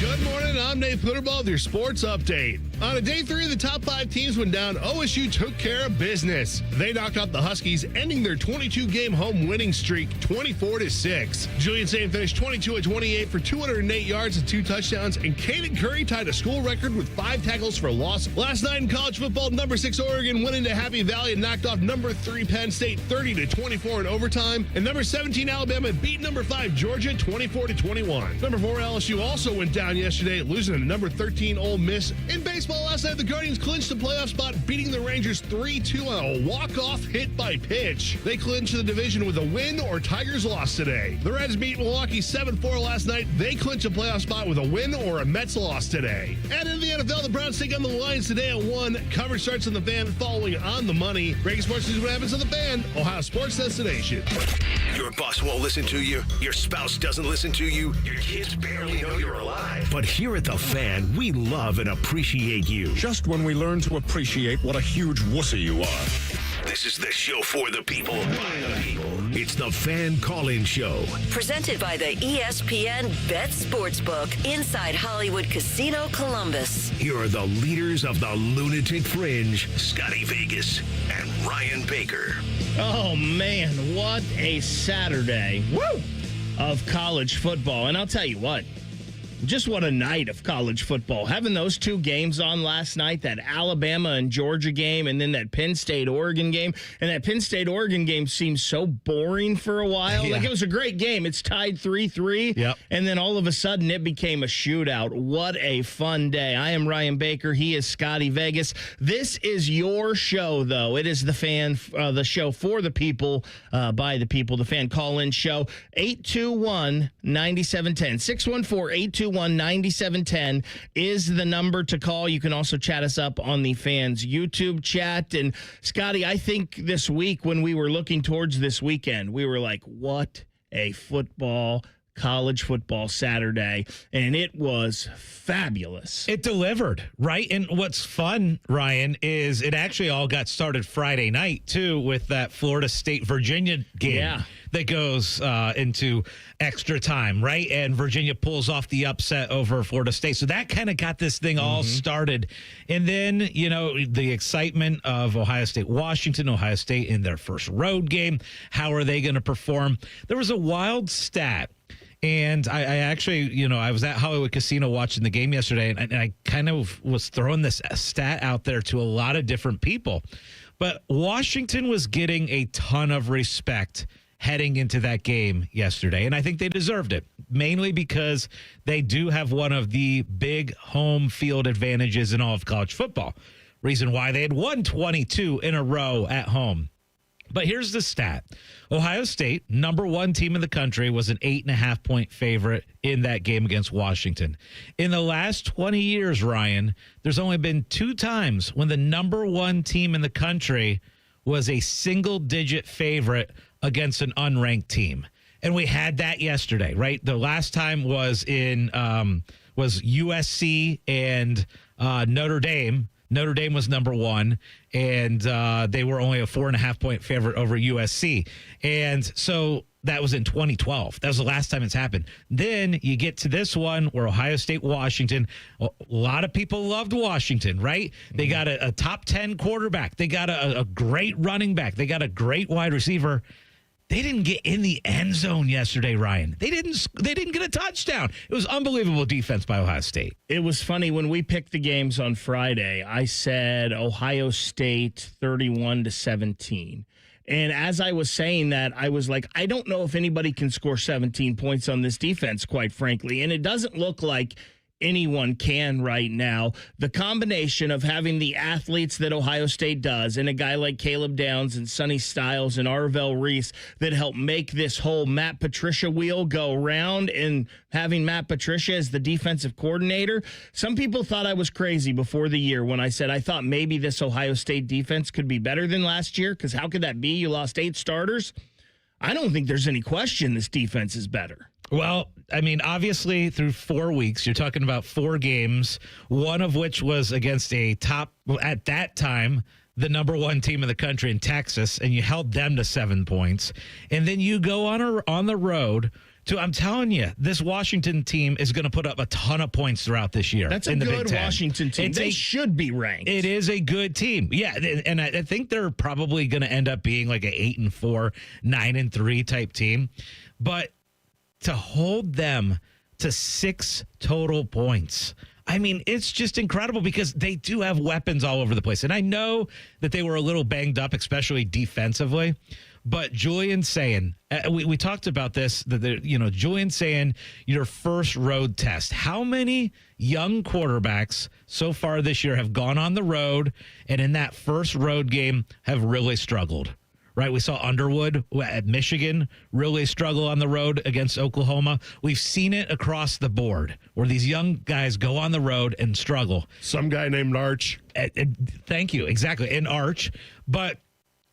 Good morning, I'm Nate Putterball with your sports update. On day 3 of the top 5 teams went down, OSU took care of business. They knocked off the Huskies, ending their 22-game home winning streak 24-6. Julian Saint finished 22-28 for 208 yards and 2 touchdowns, and Caden Curry tied a school record with 5 tackles for a loss. Last night in college football, number 6 Oregon went into Happy Valley and knocked off number 3 Penn State 30-24 in overtime, and number 17 Alabama beat number 5 Georgia 24-21. Number 4 LSU also went down yesterday, losing to number 13 Ole Miss. In baseball last night, the Guardians clinched the playoff spot, beating the Rangers 3-2 on a walk-off hit by pitch. They clinched the division with a win or Tigers loss today. The Reds beat Milwaukee 7-4 last night. They clinched a playoff spot with a win or a Mets loss today. And in the NFL, the Browns take on the Lions today at 1. Coverage starts on the Fan following On the Money. Breaking sports news, what happens on the Fan, Ohio sports destination. Your boss won't listen to you. Your spouse doesn't listen to you. Your kids barely know you're alive. But here at the Fan, we love and appreciate you. Just when we learn to appreciate what a huge wussy you are. This is the show for the people, by the people. It's the Fan Call-In Show. Presented by the ESPN Bet Sportsbook inside Hollywood Casino Columbus. Here are the leaders of the Lunatic Fringe, Scotty Vegas and Ryan Baker. Oh, man, what a Saturday of college football. And I'll tell you what, just what a night of college football. Having those 2 games on last night, that Alabama and Georgia game, and then that Penn State-Oregon game. And that Penn State-Oregon game seemed so boring for a while. Yeah. Like, it was a great game. It's tied 3-3. Yep. And then all of a sudden, it became a shootout. What a fun day. I am Ryan Baker. He is Scotty Vegas. This is your show, though. It is the Fan, the show for the people, by the people, the Fan Call-In Show. 821-9710. 614-821-9710 is the number to call. You can also chat us up on the Fans YouTube chat. And Scotty, I think this week when we were looking towards this weekend, we were like, what a college football Saturday, and it was fabulous. It delivered, right? And what's fun, Ryan, is it actually all got started Friday night, too, with that Florida State-Virginia game that goes into extra time, right? And Virginia pulls off the upset over Florida State. So that kind of got this thing all started. And then, you know, the excitement of Ohio State-Washington, Ohio State in their first road game. How are they going to perform? There was a wild stat. And I actually, you know, I was at Hollywood Casino watching the game yesterday, and I kind of was throwing this stat out there to a lot of different people. But Washington was getting a ton of respect heading into that game yesterday, and I think they deserved it, mainly because they do have one of the big home field advantages in all of college football. Reason why they had won 22 in a row at home. But here's the stat. Ohio State, number 1 team in the country, was an 8.5-point favorite in that game against Washington. In the last 20 years, Ryan, there's only been 2 times when the number 1 team in the country was a single-digit favorite against an unranked team. And we had that yesterday, right? The last time was in was USC and Notre Dame. Notre Dame was number 1, and they were only a 4.5-point favorite over USC. And so that was in 2012. That was the last time it's happened. Then you get to this one where Ohio State, Washington, a lot of people loved Washington, right? They got a top 10 quarterback. They got a great running back. They got a great wide receiver. They didn't get in the end zone yesterday, Ryan. They didn't get a touchdown. It was unbelievable defense by Ohio State. It was funny when we picked the games on Friday. I said Ohio State 31-17. And as I was saying that, I was like, I don't know if anybody can score 17 points on this defense, quite frankly. And it doesn't look like anyone can right now. The combination of having the athletes that Ohio State does and a guy like Caleb Downs and Sonny Styles and Arvell Reese that help make this whole Matt Patricia wheel go round, and having Matt Patricia as the defensive coordinator. Some people thought I was crazy before the year when I said I thought maybe this Ohio State defense could be better than last year, because how could that be? You lost 8 starters. I don't think there's any question this defense is better. Well, I mean, obviously, through 4 weeks, you're talking about 4 games, one of which was against a top, at that time, the number 1 team in the country in Texas, and you held them to 7 points. And then you go on the road I'm telling you, this Washington team is going to put up a ton of points throughout this year. That's a in the good Big Ten. Washington team. They should be ranked. It is a good team. Yeah, and I think they're probably going to end up being like an 8-4, 9-3 type team. But to hold them to 6 total points, I mean, it's just incredible because they do have weapons all over the place. And I know that they were a little banged up, especially defensively. But Julian Sayin, we talked about this, Julian Sayin, your first road test. How many young quarterbacks so far this year have gone on the road and in that first road game have really struggled? Right, we saw Underwood at Michigan really struggle on the road against Oklahoma. We've seen it across the board where these young guys go on the road and struggle. Some guy named Arch. Thank you, exactly, and Arch. But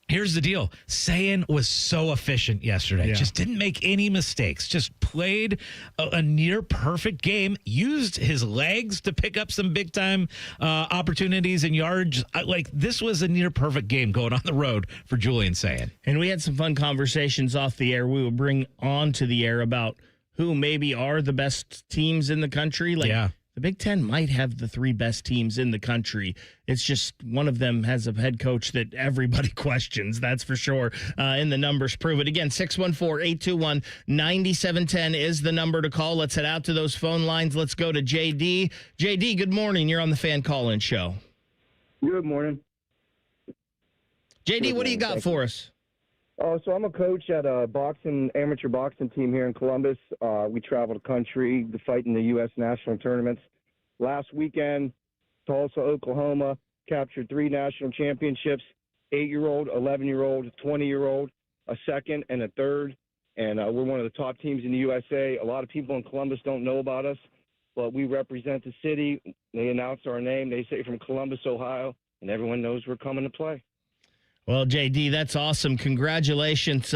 here's the deal. Sayin was so efficient yesterday. Just didn't make any mistakes. Just played a near perfect game. Used his legs to pick up some big time opportunities and yards. This was a near perfect game going on the road for Julian Sayin. And we had some fun conversations off the air. We will bring on to the air about who maybe are the best teams in the country. The Big Ten might have the 3 best teams in the country. It's just one of them has a head coach that everybody questions, that's for sure. And the numbers prove it. Again, 614-821-9710 is the number to call. Let's head out to those phone lines. Let's go to JD. JD, good morning. You're on the Fan Call-In Show. Good morning. JD, what do you got for us? So I'm a coach at a amateur boxing team here in Columbus. We travel the country to fight in the U.S. national tournaments. Last weekend, Tulsa, Oklahoma, captured 3 national championships, 8-year-old, 11-year-old, 20-year-old, a second and a third. And we're one of the top teams in the USA. A lot of people in Columbus don't know about us, but we represent the city. They announce our name. They say from Columbus, Ohio, and everyone knows we're coming to play. Well, JD, that's awesome. Congratulations.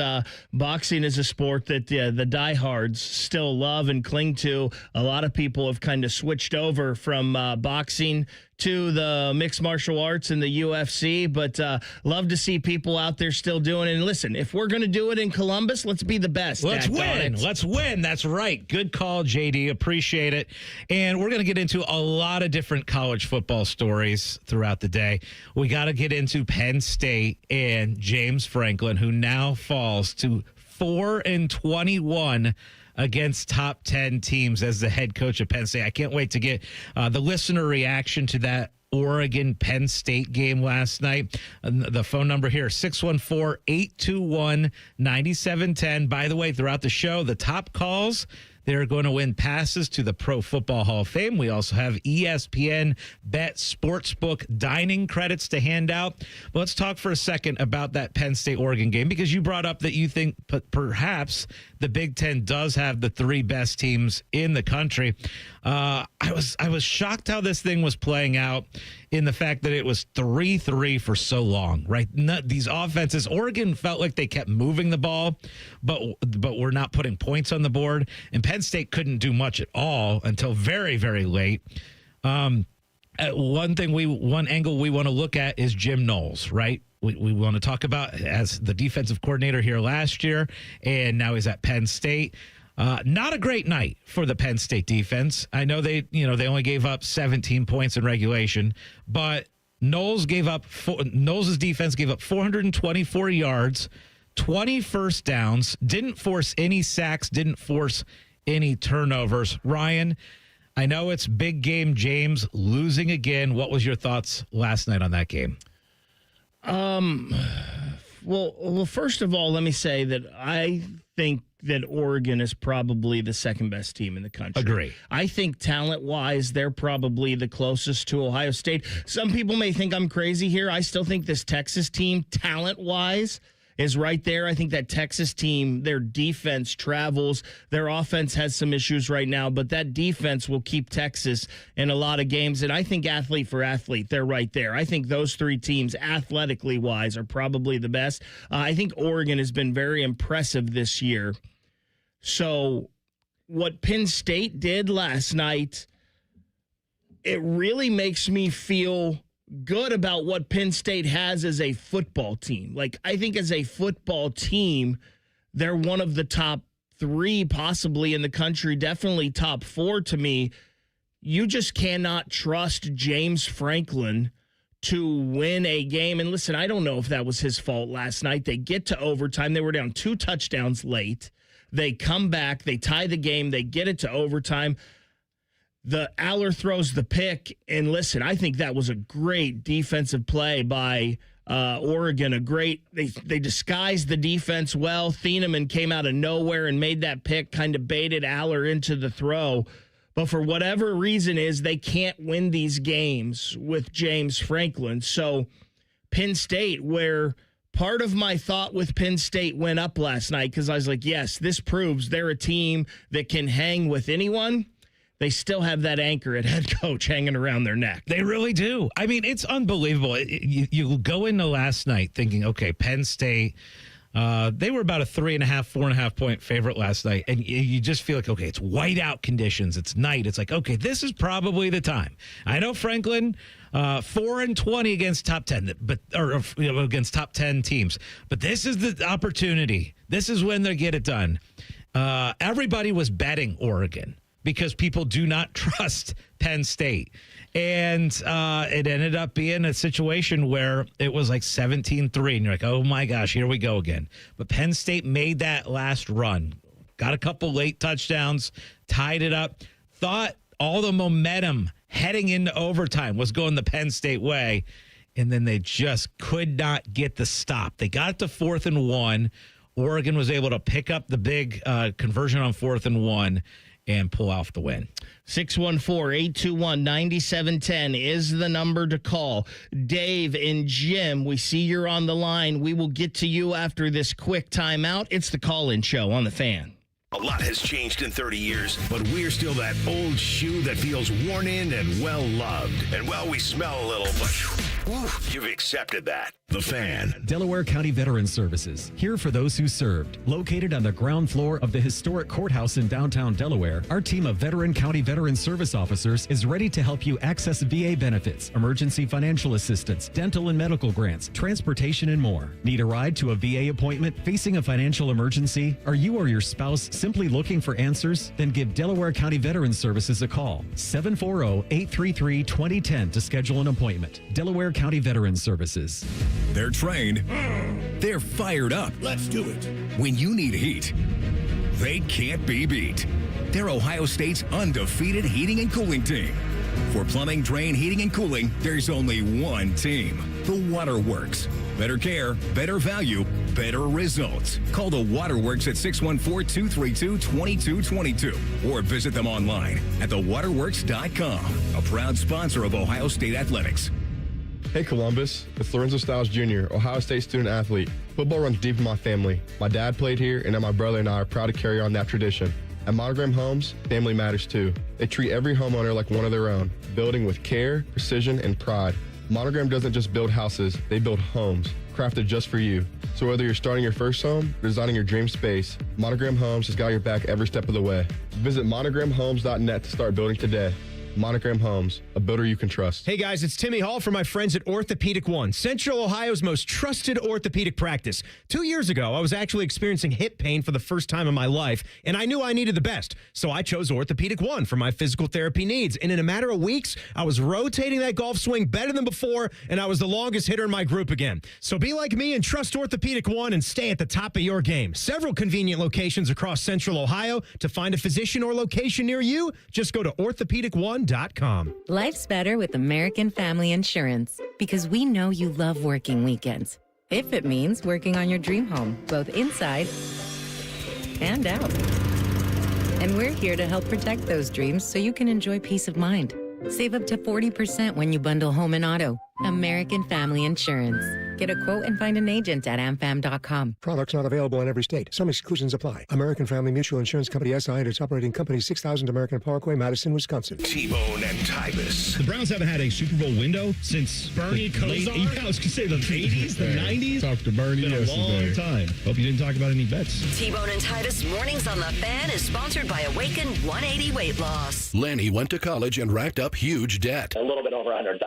Boxing is a sport that the diehards still love and cling to. A lot of people have kind of switched over from boxing to the mixed martial arts and the UFC, but love to see people out there still doing it. And listen, if we're going to do it in Columbus, let's be the best. Let's win. Let's win. That's right. Good call, JD. Appreciate it. And we're going to get into a lot of different college football stories throughout the day. We got to get into Penn State and James Franklin, who now falls to 4-21 against top 10 teams as the head coach of Penn State. I can't wait to get the listener reaction to that Oregon-Penn State game last night. The phone number here, 614-821-9710. By the way, throughout the show, the top calls, they're going to win passes to the Pro Football Hall of Fame. We also have ESPN Bet Sportsbook dining credits to hand out. But let's talk for a second about that Penn State-Oregon game, because you brought up that you think perhaps the Big Ten does have the 3 best teams in the country. I was shocked how this thing was playing out in the fact that it was 3-3 for so long, right? These offenses, Oregon felt like they kept moving the ball, but we're not putting points on the board. And Penn State couldn't do much at all until very, very late. One angle we want to look at is Jim Knowles, right? We want to talk about as the defensive coordinator here last year, and now he's at Penn State. Not a great night for the Penn State defense. I know they only gave up 17 points in regulation, but Knowles' defense gave up 424 yards, 20 first downs, didn't force any sacks, didn't force any turnovers. Ryan, I know it's big game James losing again. What was your thoughts last night on that game? Well, first of all, let me say that I think that Oregon is probably the second best team in the country. Agree. I think talent-wise, they're probably the closest to Ohio State. Some people may think I'm crazy here. I still think this Texas team, talent-wise, is right there. I think that Texas team, their defense travels. Their offense has some issues right now, but that defense will keep Texas in a lot of games. And I think athlete for athlete, they're right there. I think those 3 teams, athletically wise, are probably the best. I think Oregon has been very impressive this year. So what Penn State did last night, it really makes me feel good about what Penn State has as a football team. Like, I think as a football team, they're one of the top 3, possibly in the country, definitely top 4 to me. You just cannot trust James Franklin to win a game. And listen, I don't know if that was his fault last night. They get to overtime. They were down 2 touchdowns late. They come back. They tie the game. They get it to overtime. The Aller throws the pick. And listen, I think that was a great defensive play by Oregon. They disguised the defense well. Thieneman came out of nowhere and made that pick, kind of baited Aller into the throw. But for whatever reason they can't win these games with James Franklin. So Penn State, where part of my thought with Penn State went up last night because I was like, yes, this proves they're a team that can hang with anyone. They still have that anchor at head coach hanging around their neck. They really do. I mean, it's unbelievable. You go into last night thinking, okay, Penn State, they were about a 3.5, 4.5 point favorite last night. And you just feel like, okay, it's whiteout conditions. It's night. It's like, okay, this is probably the time. I know Franklin, 4-20 against top 10, against top 10 teams. But this is the opportunity. This is when they get it done. Everybody was betting Oregon because people do not trust Penn State. And it ended up being a situation where it was like 17-3. And you're like, oh, my gosh, here we go again. But Penn State made that last run, got a couple late touchdowns, tied it up, thought all the momentum heading into overtime was going the Penn State way. And then they just could not get the stop. They got it to 4th and 1. Oregon was able to pick up the big conversion on 4th and 1 and pull off the win. 614-821-9710 is the number to call. Dave and Jim, we see you're on the line. We will get to you after this quick timeout. It's the call-in show on The Fan. A lot has changed in 30 years, but we're still that old shoe that feels worn in and well-loved. And well, we smell a little, but you've accepted that. The Fan. Delaware County Veterans Services, here for those who served. Located on the ground floor of the historic courthouse in downtown Delaware, our team of veteran county veteran service officers is ready to help you access VA benefits, emergency financial assistance, dental and medical grants, transportation, and more. Need a ride to a VA appointment, facing a financial emergency? Are you or your spouse simply looking for answers? Then give Delaware County Veterans Services a call. 740-833-2010 to schedule an appointment. Delaware County Veterans Services. They're trained. They're fired up. Let's do it. When you need heat, they can't be beat. They're Ohio State's undefeated heating and cooling team. For plumbing, drain, heating, and cooling, there's only one team. The Waterworks. Better care, better value, better results. Call the Waterworks at 614-232-2222 or visit them online at thewaterworks.com. A proud sponsor of Ohio State Athletics. Hey Columbus, it's Lorenzo Stiles Jr., Ohio State student athlete. Football runs deep in my family. My dad played here, and now my brother and I are proud to carry on that tradition. At Monogram Homes, family matters too. They treat every homeowner like one of their own, building with care, precision, and pride. Monogram doesn't just build houses, they build homes, crafted just for you. So whether you're starting your first home or designing your dream space, Monogram Homes has got your back every step of the way. Visit monogramhomes.net to start building today. Monogram Homes, a builder you can trust. Hey guys, it's Timmy Hall from my friends at Orthopedic One, Central Ohio's most trusted orthopedic practice. 2 years ago, I was actually experiencing hip pain for the first time in my life, and I knew I needed the best. So I chose Orthopedic One for my physical therapy needs. And in a matter of weeks, I was rotating that golf swing better than before, and I was the longest hitter in my group again. So be like me and trust Orthopedic One and stay at the top of your game. Several convenient locations across Central Ohio. To find a physician or location near you, just go to orthopedic1.com. Life's better with American Family Insurance because we know you love working weekends. If it means working on your dream home, both inside and out. And we're here to help protect those dreams so you can enjoy peace of mind. Save up to 40% when you bundle home and auto. American Family Insurance. Get a quote and find an agent at amfam.com. Products not available in every state. Some exclusions apply. American Family Mutual Insurance Company, SI, and its operating company, 6000 American Parkway, Madison, Wisconsin. T-Bone and Tybus. The Browns haven't had a Super Bowl window since Bernie Kosar? I was going to say the 80s, the 90s. Talked to Bernie Been a long time. Hope you didn't talk about any bets. T-Bone and Titus Mornings on The Fan is sponsored by Awaken 180 Weight Loss. Lenny went to college and racked up huge debt. A little bit over $100,000.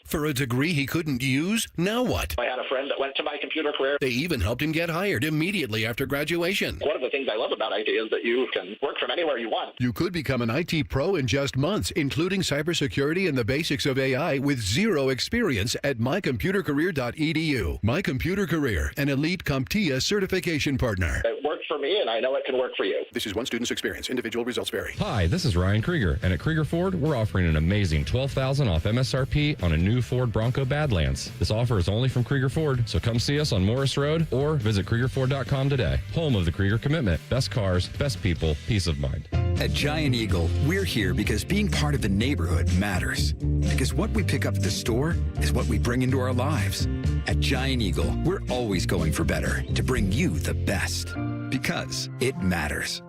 For a degree he couldn't use? Now what? I had a friend that went to My Computer Career. They even helped him get hired immediately after graduation. One of the things I love about IT is that you can work from anywhere you want. You could become an IT pro in just months, including cybersecurity and the basics of AI with zero experience at mycomputercareer.edu. My Computer Career, an elite CompTIA certification partner. It worked for me, and I know it can work for you. This is one student's experience. Individual results vary. Hi, this is Ryan Krieger, and at Krieger Ford, we're offering an amazing $12,000 off MSRP on a new Ford Bronco Badlands. This offer is only from Krieger Ford, so come see us on Morris Road or visit KriegerFord.com today. Home of the Krieger Commitment. Best cars, best people, peace of mind. At Giant Eagle, we're here because being part of the neighborhood matters. Because what we pick up at the store is what we bring into our lives. At Giant Eagle, we're always going for better to bring you the best. Because it matters.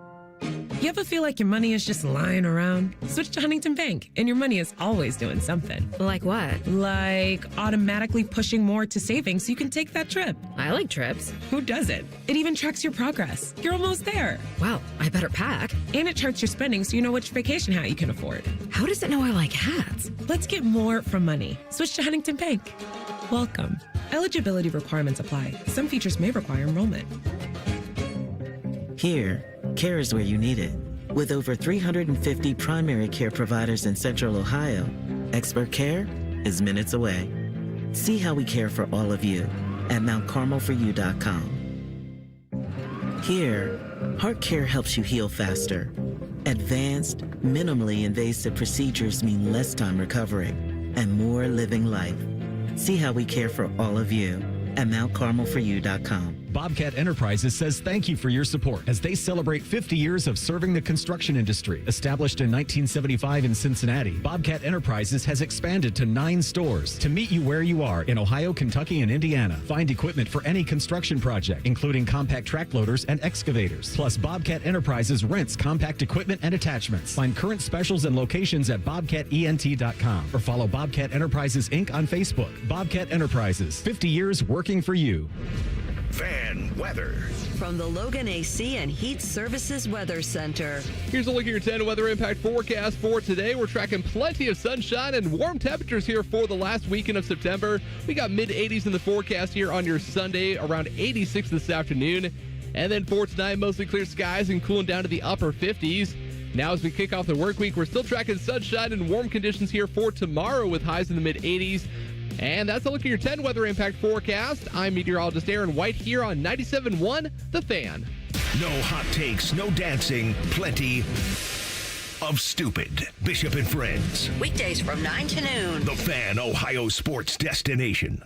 You ever feel like your money is just lying around? Switch to Huntington Bank, and your money is always doing something. Like what? Like automatically pushing more to savings so you can take that trip. I like trips. Who doesn't? It even tracks your progress. You're almost there. Wow, I better pack. And it charts your spending so you know which vacation hat you can afford. How does it know I like hats? Let's get more from money. Switch to Huntington Bank. Welcome. Eligibility requirements apply. Some features may require enrollment. Here, care is where you need it. With over 350 primary care providers in Central Ohio, expert care is minutes away. See how we care for all of you at mountcarmelforyou.com. Here, heart care helps you heal faster. Advanced, minimally invasive procedures mean less time recovering and more living life. See how we care for all of you at mountcarmelforyou.com. Bobcat Enterprises says thank you for your support as they celebrate 50 years of serving the construction industry. Established in 1975 in Cincinnati, Bobcat Enterprises has expanded to 9 stores to meet you where you are in Ohio, Kentucky, and Indiana. Find equipment for any construction project, including compact track loaders and excavators. Plus, Bobcat Enterprises rents compact equipment and attachments. Find current specials and locations at bobcatent.com or follow Bobcat Enterprises Inc. on Facebook. Bobcat Enterprises, 50 years working for you. Fan weather. From the Logan AC and Heat Services Weather Center. Here's a look at your 10 weather impact forecast for today. We're tracking plenty of sunshine and warm temperatures here for the last weekend of September. We got mid-80s in the forecast here on your Sunday, around 86 this afternoon. And then for tonight, mostly clear skies and cooling down to the upper 50s. Now as we kick off the work week, we're still tracking sunshine and warm conditions here for tomorrow with highs in the mid-80s. And that's a look at your 10 weather impact forecast. I'm meteorologist Aaron White here on 97.1 The Fan. No hot takes, no dancing, plenty of stupid. Bishop and Friends. Weekdays from 9 to noon. The Fan, Ohio sports destination.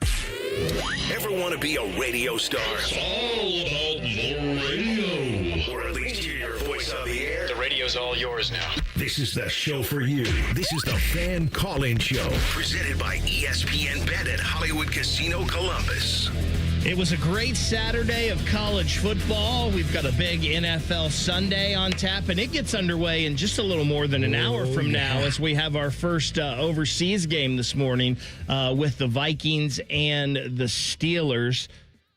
Ever want to be a radio star? It's all about the radio. Or at least hear your voice on the air? The radio's all yours now. This is the show for you. This is the Fan Call-In Show, presented by ESPN Bet at Hollywood Casino Columbus. It was a great Saturday of college football. We've got a big NFL Sunday on tap, and it gets underway in just a little more than an hour from now as we have our first overseas game this morning with the Vikings and the Steelers.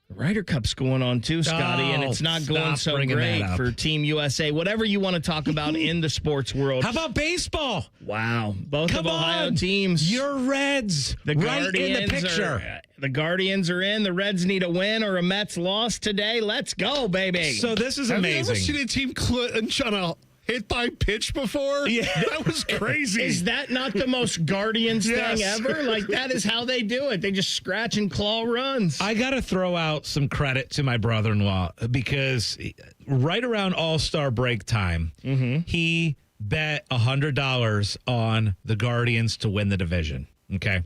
The Ryder Cup's going on too, Scotty, and it's not going so great for Team USA. Whatever you want to talk about in the sports world. How about baseball? Wow. Both of Ohio teams. Your Reds. The right Guardians in the picture. The Guardians are in. The Reds need a win or a Mets loss today. Let's go, baby. So this is amazing. Have you ever seen a team clinch on a hit by pitch before? Yeah. That was crazy. Is that not the most Guardians thing ever? Like, that is how they do it. They just scratch and claw runs. I got to throw out some credit to my brother-in-law because right around All-Star break time, he bet $100 on the Guardians to win the division. Okay.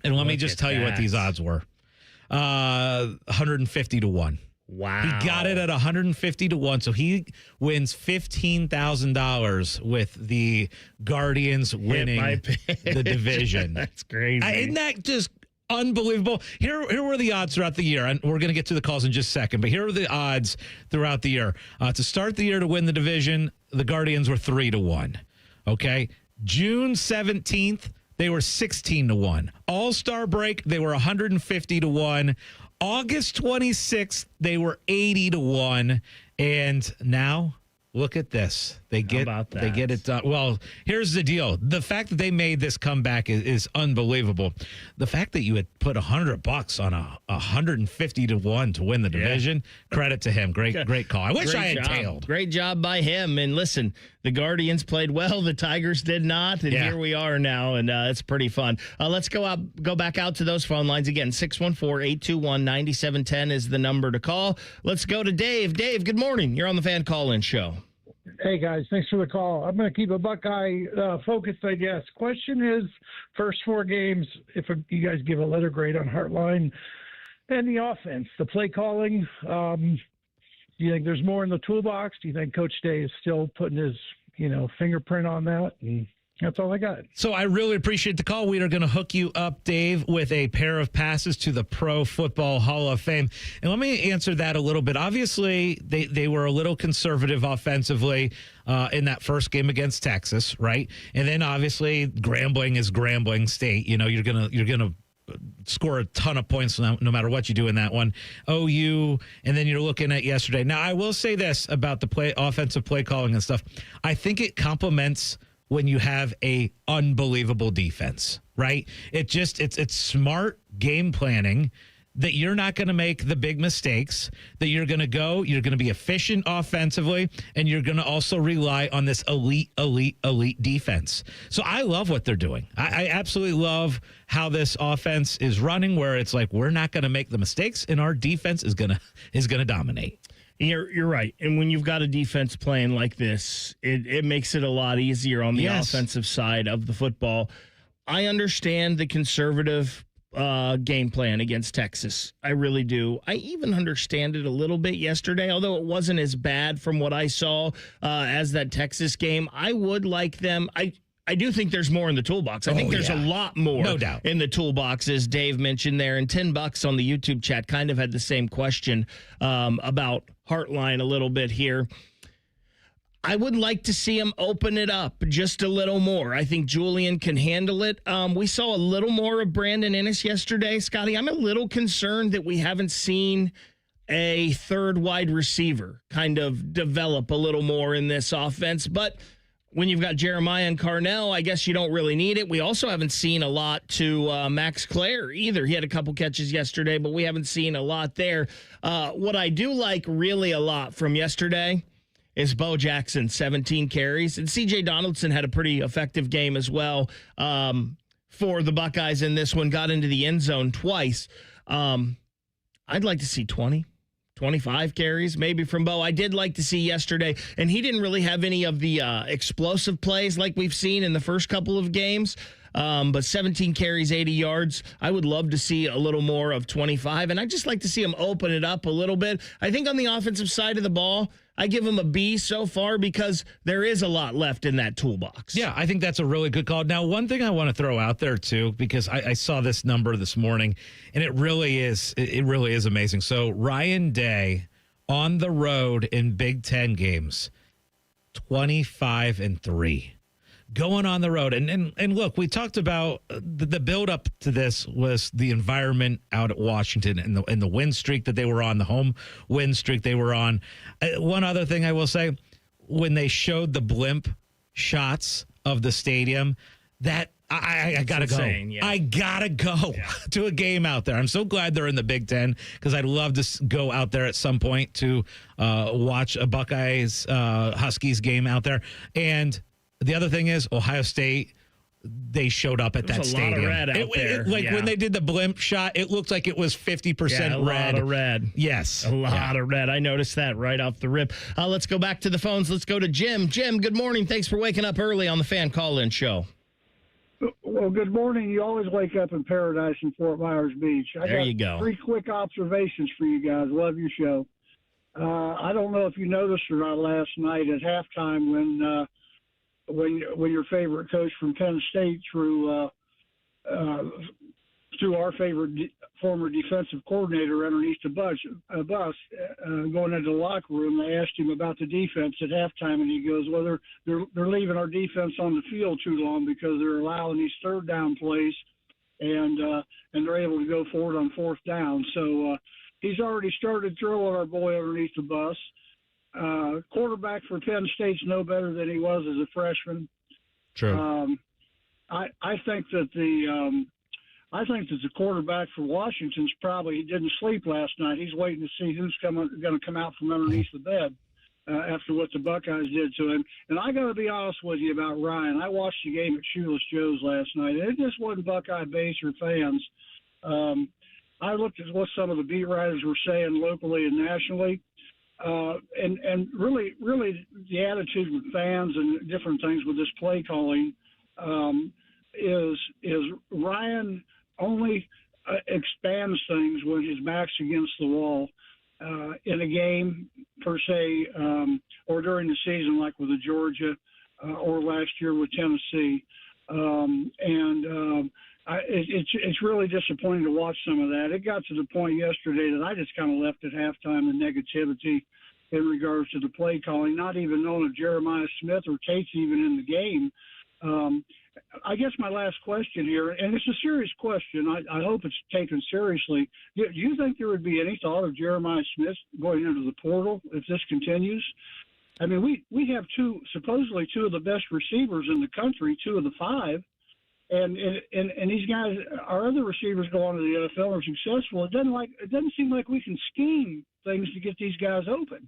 And let me just tell you what these odds were. 150 to 1. Wow. He got it at 150 to 1. So he wins $15,000 with the Guardians winning the division. That's crazy. Isn't that just unbelievable? Here were the odds throughout the year. And we're going to get to the calls in just a second. But here are the odds throughout the year. To start the year to win the division, the Guardians were 3 to 1. Okay. June 17th. They were 16 to 1. All-Star break, they were 150 to 1. August 26th, they were 80 to 1. And now Look at this. They get it done. Well, here's the deal. The fact that they made this comeback is unbelievable. The fact that you had put $100 on a 150-1 to win the division, credit to him. Great call. I wish I had tailed. Great job by him. And listen, the Guardians played well. The Tigers did not. And here we are now. And it's pretty fun. Let's go back out to those phone lines again. 614-821-9710 is the number to call. Let's go to Dave. Dave, good morning. You're on the Fan Call-In Show. Hey, guys. Thanks for the call. I'm going to keep a Buckeye focused, I guess. Question is, first 4 games, if you guys give a letter grade on Hartline and the offense, the play calling, do you think there's more in the toolbox? Do you think Coach Day is still putting his, fingerprint on that? And that's all I got. So I really appreciate the call. We are going to hook you up, Dave, with a pair of passes to the Pro Football Hall of Fame. And let me answer that a little bit. Obviously, they were a little conservative offensively in that first game against Texas, right? And then obviously Grambling is Grambling State. You're gonna score a ton of points no matter what you do in that one. OU, and then you're looking at yesterday. Now, I will say this about the offensive play calling and stuff. I think it complements when you have a unbelievable defense, right? It's smart game planning that you're not going to make the big mistakes, that you're going to be efficient offensively, and you're going to also rely on this elite defense. So I love what they're doing. I absolutely love how this offense is running, where it's like, we're not going to make the mistakes and our defense is going to dominate. You're right. And when you've got a defense playing like this, it makes it a lot easier on the offensive side of the football. I understand the conservative game plan against Texas. I really do. I even understand it a little bit yesterday, although it wasn't as bad from what I saw as that Texas game. I would like them. I do think there's more in the toolbox. I think there's a lot more no doubt in the toolbox, as Dave mentioned there. And $10 on the YouTube chat kind of had the same question about Hartline a little bit here. I would like to see him open it up just a little more. I think Julian can handle it. We saw a little more of Brandon Ennis yesterday. Scotty, I'm a little concerned that we haven't seen a third wide receiver kind of develop a little more in this offense. But when you've got Jeremiah and Carnell, I guess you don't really need it. We also haven't seen a lot to Max Clare either. He had a couple catches yesterday, but we haven't seen a lot there. What I do like really a lot from yesterday is Bo Jackson, 17 carries. And C.J. Donaldson had a pretty effective game as well for the Buckeyes in this one, got into the end zone twice. I'd like to see 25 carries maybe from Bo. I did like to see yesterday, and he didn't really have any of the explosive plays like we've seen in the first couple of games. But 17 carries, 80 yards. I would love to see a little more of 25, and I'd just like to see him open it up a little bit. I think on the offensive side of the ball, I give him a B so far because there is a lot left in that toolbox. Yeah, I think that's a really good call. Now, one thing I want to throw out there, too, because I saw this number this morning, and it really is amazing. So Ryan Day on the road in Big Ten games, 25-3. Going on the road. And look, we talked about the build up to this was the environment out at Washington and the win streak that they were on, the home win streak they were on. One other thing I will say, when they showed the blimp shots of the stadium, that I gotta go. I gotta go to a game out there. I'm so glad they're in the Big Ten because I'd love to go out there at some point to watch a Buckeyes Huskies game out there. And the other thing is Ohio State, they showed up at that stadium. A lot of red out there. When they did the blimp shot, it looked like it was 50% red. A lot of red. Yes. A lot of red. I noticed that right off the rip. Let's go back to the phones. Let's go to Jim. Jim, good morning. Thanks for waking up early on the Fan Call-In Show. Well, good morning. You always wake up in paradise in Fort Myers Beach. There you go. 3 quick observations for you guys. Love your show. I don't know if you noticed or not last night at halftime when your favorite coach from Penn State threw our favorite former defensive coordinator underneath the bus going into the locker room. They asked him about the defense at halftime, and he goes, well, they're leaving our defense on the field too long because they're allowing these third down plays, and they're able to go forward on fourth down. So he's already started throwing our boy underneath the bus. quarterback for Penn State's no better than he was as a freshman. True. I think that the quarterback for Washington's probably, he didn't sleep last night. He's waiting to see who's going to come out from underneath the bed after what the Buckeyes did to him. And I got to be honest with you about Ryan. I watched the game at Shoeless Joe's last night, and it just wasn't Buckeye base or fans. I looked at what some of the beat writers were saying locally and nationally. And really the attitude with fans and different things with this play calling is Ryan only expands things when his back's against the wall in a game per se, or during the season like with the Georgia or last year with Tennessee. It's really disappointing to watch some of that. It got to the point yesterday that I just kind of left at halftime the negativity in regards to the play calling, not even knowing if Jeremiah Smith or Tate's even in the game. I guess my last question here, and it's a serious question, I hope it's taken seriously. Do you think there would be any thought of Jeremiah Smith going into the portal if this continues? I mean, we have supposedly two of the best receivers in the country, 2 of the 5. And these guys, our other receivers go on to the NFL are successful. It doesn't seem like we can scheme things to get these guys open.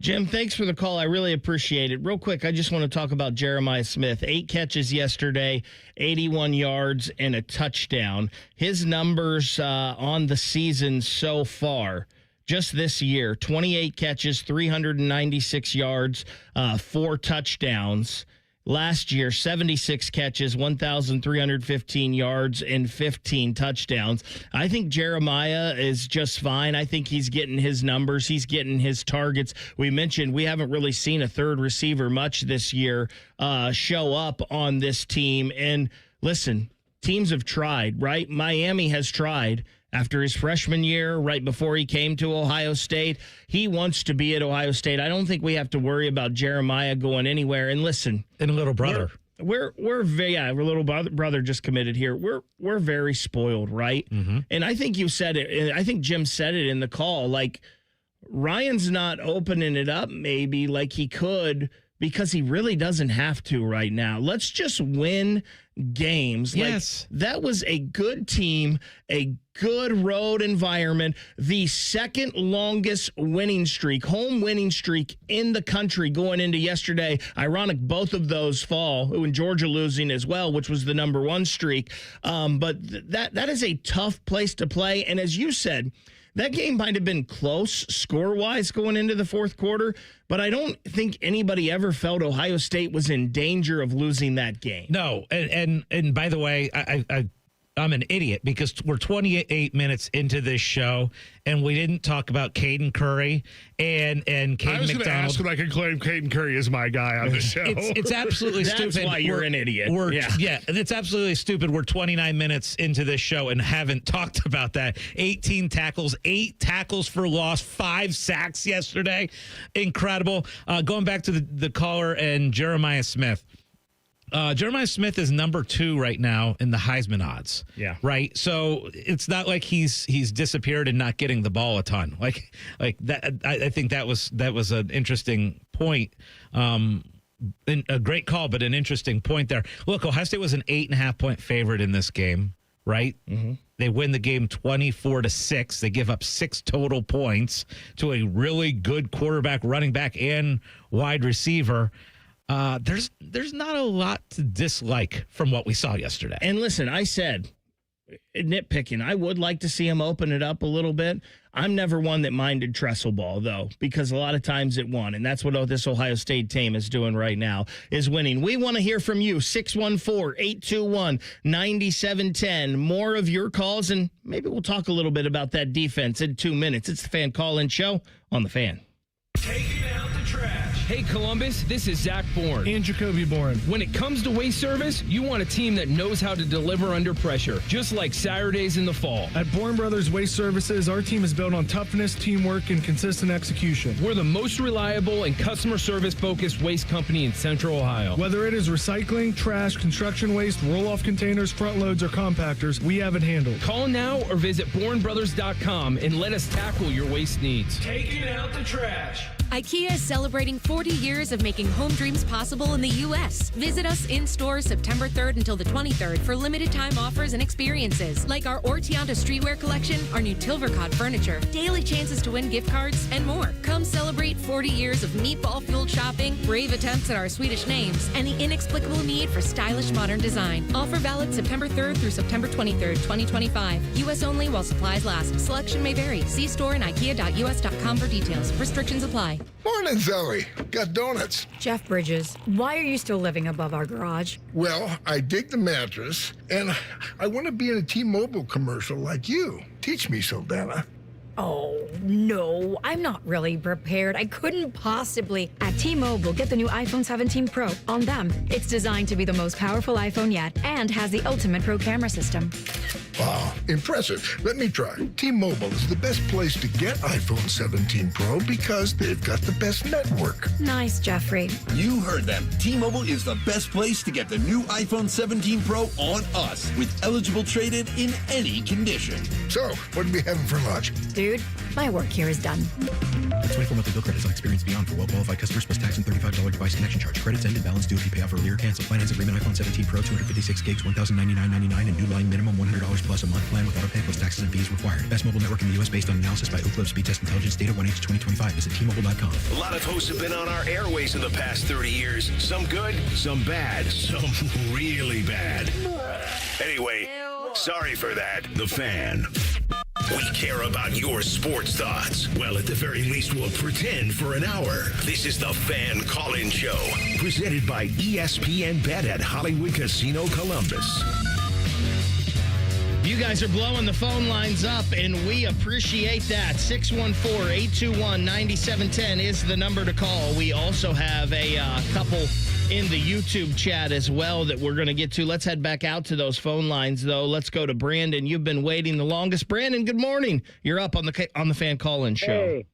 Jim, thanks for the call. I really appreciate it. Real quick, I just want to talk about Jeremiah Smith. 8 catches yesterday, 81 yards, and a touchdown. His numbers on the season so far, just this year, 28 catches, 396 yards, 4 touchdowns. Last year, 76 catches, 1,315 yards, and 15 touchdowns. I think Jeremiah is just fine. I think he's getting his numbers. He's getting his targets. We mentioned we haven't really seen a third receiver much this year show up on this team. And listen, teams have tried, right? Miami has tried. After his freshman year, right before he came to Ohio State, he wants to be at Ohio State. I don't think we have to worry about Jeremiah going anywhere. And listen, and a little brother, we're little brother just committed here. We're very spoiled, right? Mm-hmm. And I think you said it. I think Jim said it in the call. Like Ryan's not opening it up, maybe like he could, because he really doesn't have to right now. Let's just win games. Yes. Like, that was a good team, a good road environment, the second longest winning streak, home winning streak in the country going into yesterday. Ironic, both of those fall, and Georgia losing as well, which was the number 1 streak. But that is a tough place to play. And as you said, that game might have been close score-wise going into the fourth quarter, but I don't think anybody ever felt Ohio State was in danger of losing that game. No, and by the way, I'm an idiot because we're 28 minutes into this show and we didn't talk about Caden Curry and Caden McDonald. I was going to ask if I could claim Caden Curry is my guy on the show. It's absolutely stupid. That's why you're an idiot. Yeah, it's absolutely stupid. We're 29 minutes into this show and haven't talked about that. 18 tackles, 8 tackles for loss, 5 sacks yesterday. Incredible. Going back to the caller and Jeremiah Smith. Jeremiah Smith is number 2 right now in the Heisman odds. Yeah. Right. So it's not like he's disappeared and not getting the ball a ton. Like that. I think that was an interesting point. A great call, but an interesting point there. Look, Ohio State was an 8.5-point favorite in this game. Right. Mm-hmm. They win the game 24-6. They give up 6 total points to a really good quarterback, running back, and wide receiver. There's not a lot to dislike from what we saw yesterday. And listen, I said, nitpicking, I would like to see him open it up a little bit. I'm never one that minded trestle ball, though, because a lot of times it won. And that's what this Ohio State team is doing right now, is winning. We want to hear from you, 614-821-9710. More of your calls, and maybe we'll talk a little bit about that defense in 2 minutes. It's the Fan Call-In Show on The Fan. Taking out the trash. Hey, Columbus, this is Zach Bourne. And Jacoby Bourne. When it comes to waste service, you want a team that knows how to deliver under pressure, just like Saturdays in the fall. At Bourne Brothers Waste Services, our team is built on toughness, teamwork, and consistent execution. We're the most reliable and customer service-focused waste company in Central Ohio. Whether it is recycling, trash, construction waste, roll-off containers, front loads, or compactors, we have it handled. Call now or visit BourneBrothers.com and let us tackle your waste needs. Taking out the trash. IKEA is celebrating 40 years of making home dreams possible in the U.S. Visit us in store September 3rd until the 23rd for limited time offers and experiences like our Ortianta streetwear collection, our new Tilvercott furniture, daily chances to win gift cards, and more. Come celebrate 40 years of meatball-fueled shopping, brave attempts at our Swedish names, and the inexplicable need for stylish modern design. Offer valid September 3rd through September 23rd, 2025. U.S. only while supplies last. Selection may vary. See store and ikea.us.com for details. Restrictions apply. Morning, Zoe. Got donuts. Jeff Bridges, why are you still living above our garage? Well, I dig the mattress, and I want to be in a T-Mobile commercial like you. Teach me, Saldana. Oh, no, I'm not really prepared. I couldn't possibly. At T-Mobile, get the new iPhone 17 Pro. On them, it's designed to be the most powerful iPhone yet and has the ultimate pro camera system. Wow, impressive. Let me try. T-Mobile is the best place to get iPhone 17 Pro because they've got the best network. Nice, Jeffrey. You heard them. T-Mobile is the best place to get the new iPhone 17 Pro on us with eligible trade-in in any condition. So, what are we having for lunch? Dude, my work here is done. 24 monthly bill credits on experience beyond for well-qualified customers plus tax and $35 device connection charge. Credits end and balance due if you pay off earlier. Cancel. Finance agreement iPhone 17 Pro 256 gigs, $1,099.99 and new line minimum $100 plus a month plan with auto pay plus taxes and fees required. Best mobile network in the U.S. based on analysis by Oak Cliff Speed Test Intelligence data 1H 2025. Visit T-Mobile.com. A lot of hosts have been on our airways in the past 30 years. Some good, some bad, some really bad. Anyway, sorry for that. The Fan. We care about your sports thoughts. Well, at the very least, we'll pretend for an hour. This is the Fan Call-In Show, presented by ESPN Bet at Hollywood Casino Columbus. You guys are blowing the phone lines up, and we appreciate that. 614-821-9710 is the number to call. We also have a couple in the YouTube chat as well that we're going to get to. Let's head back out to those phone lines, though. Let's go to Brandon. You've been waiting the longest. Brandon, good morning. You're up on the Fan Call-In Show. Hey.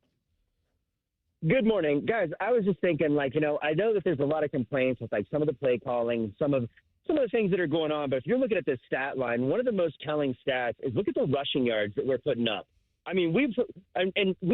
Good morning. Guys, I was just thinking, I know that there's a lot of complaints with, some of the play calling, some of the things that are going on, but if you're looking at this stat line, one of the most telling stats is look at the rushing yards that we're putting up. I mean, we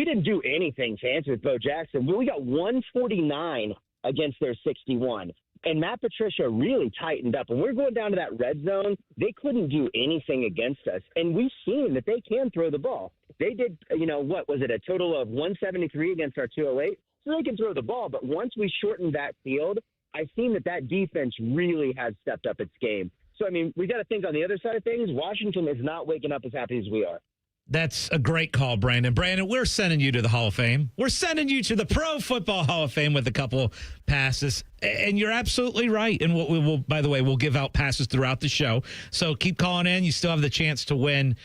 didn't do anything fancy with Bo Jackson. We got 149 against their 61. And Matt Patricia really tightened up. When we're going down to that red zone, they couldn't do anything against us. And we've seen that they can throw the ball. They did, what was it, a total of 173 against our 208? So they can throw the ball. But once we shortened that field, I've seen that defense really has stepped up its game. So, I mean, we got to think on the other side of things, Washington is not waking up as happy as we are. That's a great call, Brandon. Brandon, we're sending you to the Hall of Fame. We're sending you to the Pro Football Hall of Fame with a couple passes. And you're absolutely right. And by the way, we'll give out passes throughout the show. So keep calling in. You still have the chance to win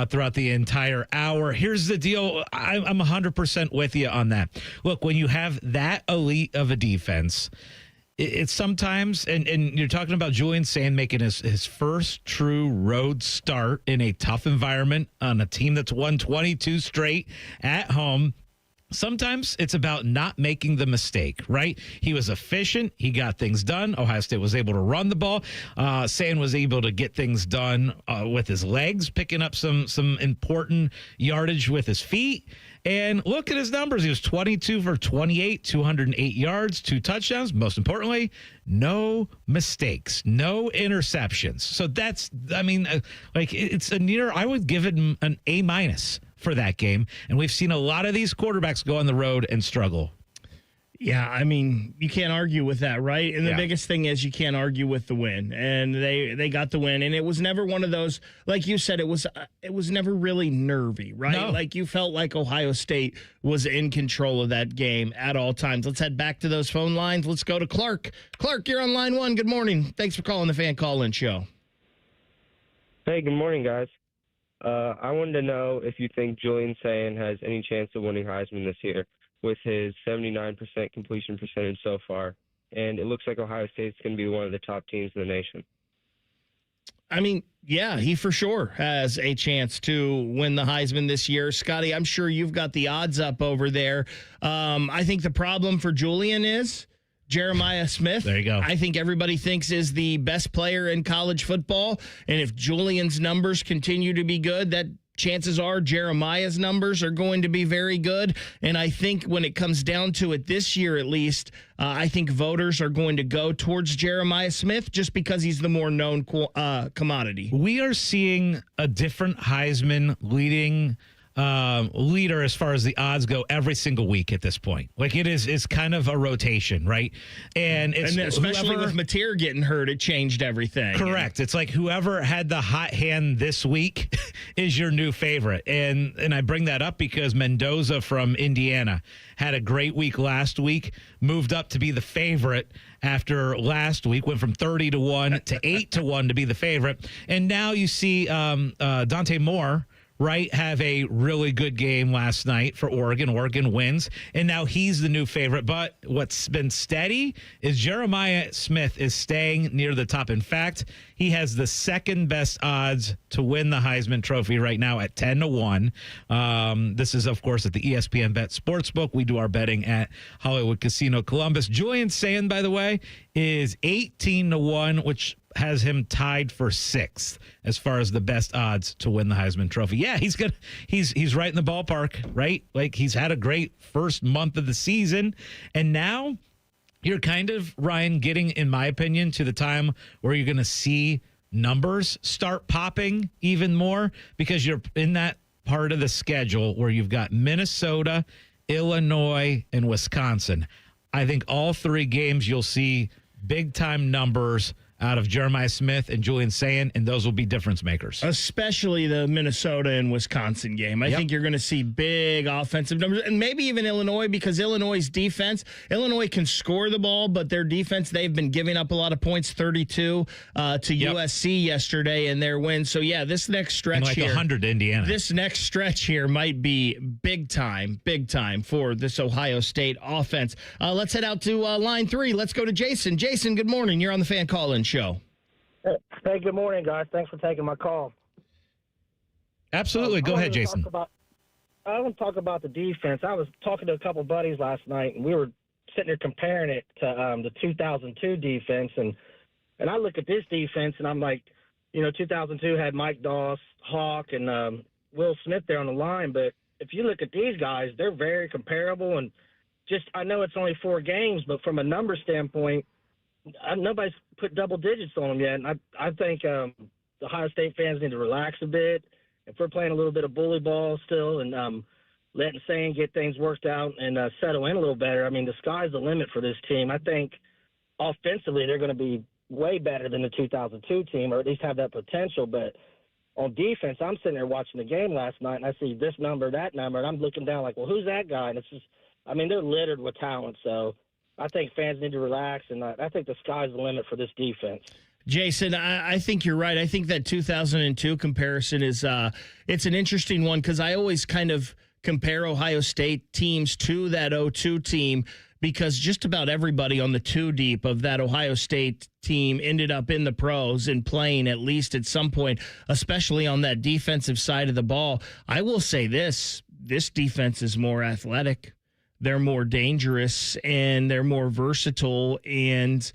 throughout the entire hour. Here's the deal. I'm 100% with you on that. Look, when you have that elite of a defense, it's sometimes, and you're talking about Julian Sand making his first true road start in a tough environment on a team that's won 22 straight at home. Sometimes it's about not making the mistake, right? He was efficient. He got things done. Ohio State was able to run the ball. Sand was able to get things done with his legs, picking up some important yardage with his feet. And look at his numbers. He was 22 for 28, 208 yards, 2 touchdowns. Most importantly, no mistakes, no interceptions. So that's, it's a near, I would give it an A- for that game. And we've seen a lot of these quarterbacks go on the road and struggle. Yeah, I mean, you can't argue with that, right? And the biggest thing is you can't argue with the win. And they got the win. And it was never one of those, like you said, it was never really nervy, right? No. Like you felt like Ohio State was in control of that game at all times. Let's head back to those phone lines. Let's go to Clark. Clark, you're on line 1. Good morning. Thanks for calling the Fan Call-In Show. Hey, good morning, guys. I wanted to know if you think Julian Sand has any chance of winning Heisman this year with his 79% completion percentage so far. And it looks like Ohio State's going to be one of the top teams in the nation. I mean, yeah, he for sure has a chance to win the Heisman this year. Scotty, I'm sure you've got the odds up over there. I think the problem for Julian is Jeremiah Smith. There you go. I think everybody thinks is the best player in college football. And if Julian's numbers continue to be good, that chances are Jeremiah's numbers are going to be very good. And I think when it comes down to it this year, at least, I think voters are going to go towards Jeremiah Smith just because he's the more known commodity. We are seeing a different Heisman leader as far as the odds go every single week at this point. Like it's kind of a rotation, right? And especially with Mateer getting hurt, it changed everything. Correct. It's like whoever had the hot hand this week is your new favorite. And I bring that up because Mendoza from Indiana had a great week last week, moved up to be the favorite after last week, went from 30-1 to 8-1 to be the favorite. And now you see Dante Moore, right, have a really good game last night for Oregon. Oregon wins, and now he's the new favorite. But what's been steady is Jeremiah Smith is staying near the top. In fact, he has the second best odds to win the Heisman Trophy right now at 10-1. This is, of course, at the ESPN Bet Sportsbook. We do our betting at Hollywood Casino Columbus. Julian Sand, by the way, is 18-1, which has him tied for 6th as far as the best odds to win the Heisman Trophy. Yeah, he's right in the ballpark, right? Like, he's had a great first month of the season, and now you're kind of, Ryan, getting, in my opinion, to the time where you're going to see numbers start popping even more because you're in that part of the schedule where you've got Minnesota, Illinois, and Wisconsin. I think all 3 games you'll see big-time numbers out of Jeremiah Smith and Julian Sand, and those will be difference makers. Especially the Minnesota and Wisconsin game. I think you're going to see big offensive numbers, and maybe even Illinois, because Illinois' defense, Illinois can score the ball, but their defense, they've been giving up a lot of points, 32 to USC yesterday in their win. So, yeah, this next stretch and here. 100 to Indiana. This next stretch here might be big time for this Ohio State offense. Let's head out to line 3. Let's go to Jason. Jason, good morning. You're on the Fan Call-In Show. Hey, good morning, guys. Thanks for taking my call. Absolutely. Go ahead, Jason. I want to talk about the defense. I was talking to a couple buddies last night, and we were sitting there comparing it to the 2002 defense. And I look at this defense, and I'm like, 2002 had Mike Doss, Hawk, and Will Smith there on the line. But if you look at these guys, they're very comparable. And I know it's only 4 games, but from a number standpoint, nobody's put double digits on them yet. And I think the Ohio State fans need to relax a bit. If we're playing a little bit of bully ball still and letting Sand get things worked out and settle in a little better, I mean, the sky's the limit for this team. I think offensively they're going to be way better than the 2002 team, or at least have that potential. But on defense, I'm sitting there watching the game last night, and I see this number, that number, and I'm looking down like, well, who's that guy? And it's just, I mean, they're littered with talent. So I think fans need to relax, and I think the sky's the limit for this defense. Jason, I think you're right. I think that 2002 comparison is it's an interesting one because I always kind of compare Ohio State teams to that 02 team because just about everybody on the 2 deep of that Ohio State team ended up in the pros and playing at least at some point, especially on that defensive side of the ball. I will say this defense is more athletic. They're more dangerous and they're more versatile. And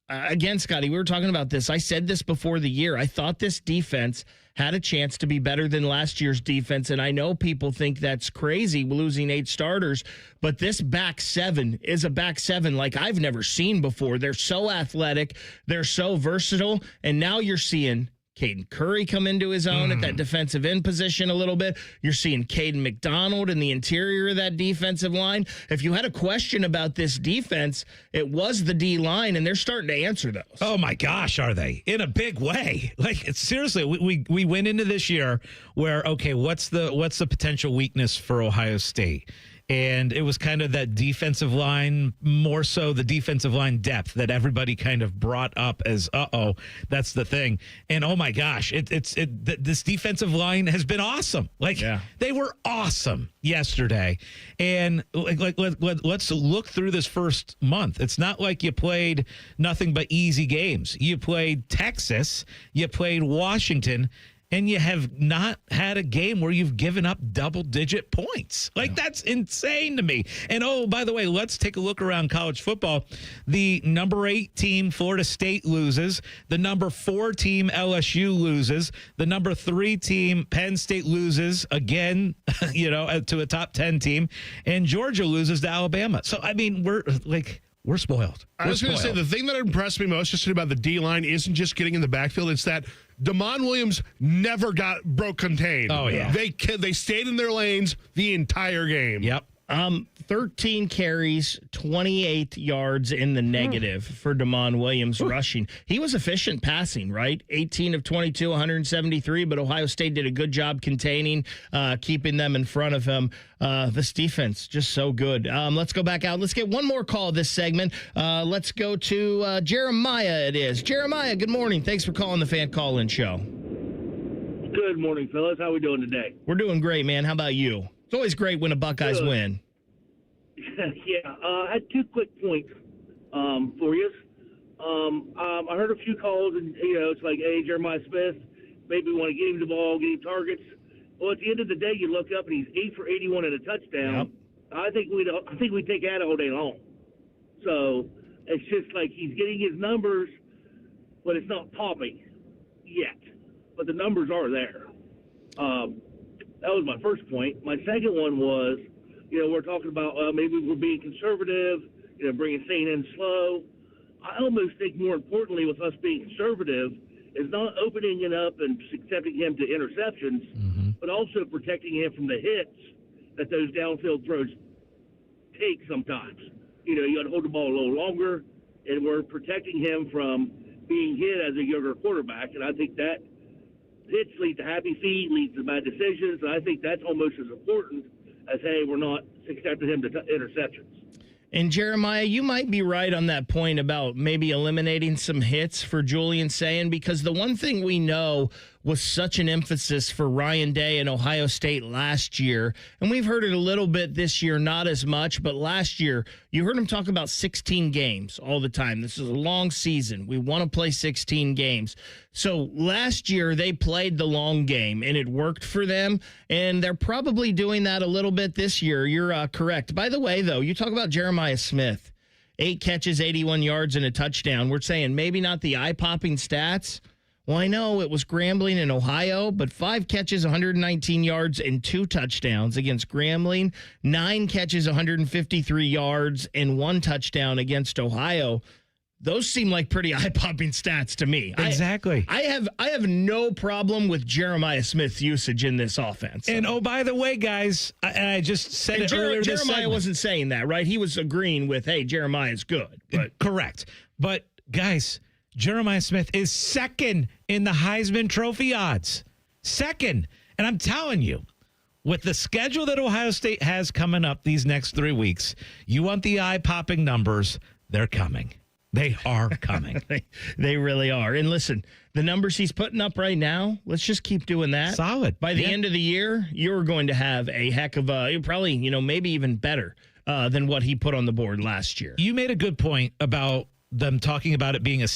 again, Scotty, we were talking about this. I said this before the year. I thought this defense had a chance to be better than last year's defense. And I know people think that's crazy, losing 8 starters, but this back 7 is a back 7 like I've never seen before. They're so athletic. They're so versatile. And now you're seeing Caden Curry come into his own at that defensive end position a little bit. You're seeing Caden McDonald in the interior of that defensive line. If you had a question about this defense, it was the D-line, and they're starting to answer those. Oh, my gosh, are they? In a big way. Like, seriously, we went into this year where, okay, what's the potential weakness for Ohio State? And it was kind of that defensive line, more so the defensive line depth that everybody kind of brought up as, that's the thing. And oh my gosh, this defensive line has been awesome. They were awesome yesterday. And let's look through this first month. It's not like you played nothing but easy games. You played Texas, you played Washington, and you have not had a game where you've given up double-digit points. Like, that's insane to me. And, oh, by the way, let's take a look around college football. The number 8 team, Florida State, loses. The number 4 team, LSU, loses. The number 3 team, Penn State, loses again, to a top 10 team. And Georgia loses to Alabama. So, I mean, we're spoiled. I was going to say, the thing that impressed me most just about the D-line isn't just getting in the backfield. It's that Damon Williams never broke contained. Oh, yeah. They stayed in their lanes the entire game. Yep. 13 carries, 28 yards in the negative for Damon Williams rushing. He was efficient passing, right? 18 of 22, 173, but Ohio State did a good job containing, keeping them in front of him. This defense, just so good. Let's go back out. Let's get one more call this segment. Let's go to Jeremiah, it is. Jeremiah, good morning. Thanks for calling the Fan Call-In Show. Good morning, fellas. How we doing today? We're doing great, man. How about you? It's always great when a Buckeyes win. Yeah, I had 2 quick points for you. I heard a few calls, and it's like, hey, Jeremiah Smith, maybe we want to get him the ball, get him targets. Well, at the end of the day, you look up and he's 8 for 81 and a touchdown. Yep. I think we'd take that all day long. So it's just like he's getting his numbers, but it's not popping yet. But the numbers are there. That was my first point. My second one was, we're talking about maybe we're being conservative, bringing Saint in slow. I almost think more importantly with us being conservative is not opening it up and accepting him to interceptions, but also protecting him from the hits that those downfield throws take sometimes. You got to hold the ball a little longer, and we're protecting him from being hit as a younger quarterback, and I think that hits lead to happy feet, leads to bad decisions, and I think that's almost as important as, hey, we're not accepting him to interceptions. And Jeremiah, you might be right on that point about maybe eliminating some hits for Julian Sayin, because the one thing we know was such an emphasis for Ryan Day and Ohio State last year, and we've heard it a little bit this year, not as much, but last year you heard him talk about 16 games all the time. This is a long season. We want to play 16 games. So last year they played the long game, and it worked for them, and they're probably doing that a little bit this year. You're correct. By the way, though, you talk about Jeremiah Smith, 8 catches, 81 yards, and a touchdown. We're saying maybe not the eye-popping stats. Well, I know it was Grambling in Ohio, but 5 catches, 119 yards, and 2 touchdowns against Grambling. 9 catches, 153 yards, and 1 touchdown against Ohio. Those seem like pretty eye-popping stats to me. Exactly. I have no problem with Jeremiah Smith's usage in this offense. And, oh, by the way, guys, I just said it earlier. Jeremiah wasn't saying that, right? He was agreeing with, hey, Jeremiah's good. But. Correct. But, guys, Jeremiah Smith is second in the Heisman Trophy odds. Second. And I'm telling you, with the schedule that Ohio State has coming up these next 3 weeks, you want the eye-popping numbers, they're coming. They are coming. They really are. And listen, the numbers he's putting up right now, let's just keep doing that. Solid. By the end of the year, you're going to have a heck of a, probably, maybe even better than what he put on the board last year. You made a good point about them talking about it being a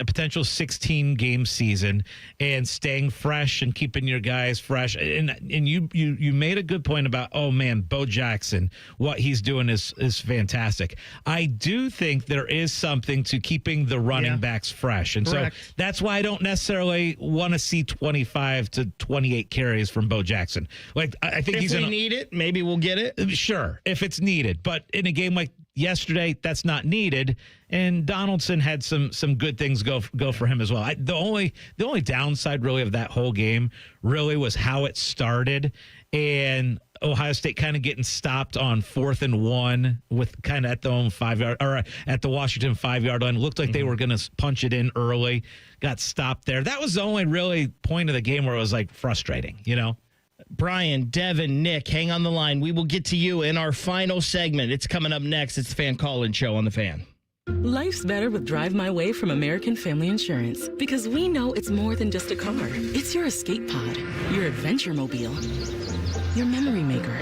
potential 16 game season and staying fresh and keeping your guys fresh. And you made a good point about, oh man, Bo Jackson, what he's doing is fantastic. I do think there is something to keeping the running backs fresh. And Correct. So that's why I don't necessarily want to see 25 to 28 carries from Bo Jackson. Like, I think if we need it, maybe we'll get it. Sure, if it's needed. But in a game like yesterday, that's not needed, and Donaldson had some good things go for him as well. The only downside really of that whole game really was how it started, and Ohio State kind of getting stopped on 4th and 1 with kind of at the own 5-yard or at the Washington 5-yard line. It looked like they were going to punch it in early, got stopped there. That was the only really point of the game where it was like frustrating, Brian, Devin, Nick, hang on the line. We will get to you in our final segment. It's coming up next. It's the Fan Call-In Show on The Fan. Life's better with Drive My Way from American Family Insurance, because we know it's more than just a car. It's your escape pod, your adventure mobile, your memory maker.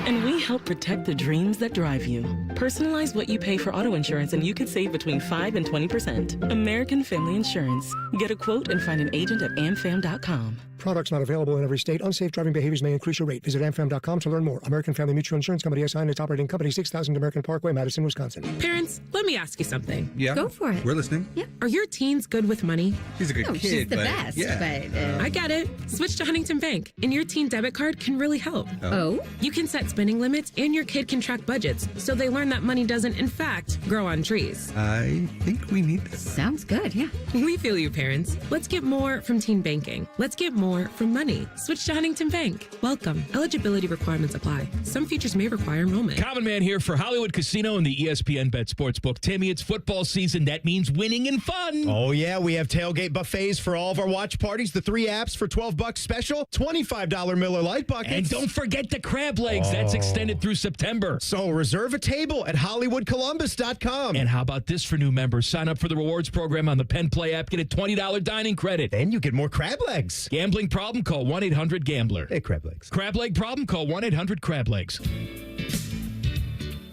And we help protect the dreams that drive you. Personalize what you pay for auto insurance and you could save between 5 and 20%. American Family Insurance. Get a quote and find an agent at amfam.com. Products not available in every state. Unsafe driving behaviors may increase your rate. Visit amfam.com to learn more. American Family Mutual Insurance Company SI and its operating company, 6000 American Parkway, Madison, Wisconsin. Parents, let me ask you something. Yeah. Go for it. We're listening. Yeah. Are your teens good with money? She's a good kid. She's the but best, yeah. I get it. Switch to Huntington Bank, and your teen debit card can really help. Oh? You can set spending limits, and your kid can track budgets, so they learn that money doesn't, in fact, grow on trees. I think we need this. Sounds good, yeah. We feel you, parents. Let's get more from teen banking. Let's get more from money. Switch to Huntington Bank. Welcome. Eligibility requirements apply. Some features may require enrollment. Common Man here for Hollywood Casino and the ESPN Bet Sportsbook. Timmy, it's football season. That means winning and fun. Oh, yeah. We have tailgate buffets for all of our watch parties. The 3 apps for $12 special. $25 Miller Lite buckets. And don't forget the crab legs. That's extended through September. So reserve a table at HollywoodColumbus.com. And how about this for new members? Sign up for the rewards program on the Penn Play app. Get a $20 dining credit. And you get more crab legs. Gambling problem? Call 1-800-GAMBLER. Hey, crab legs. Crab leg problem? Call 1-800-CRAB-LEGS.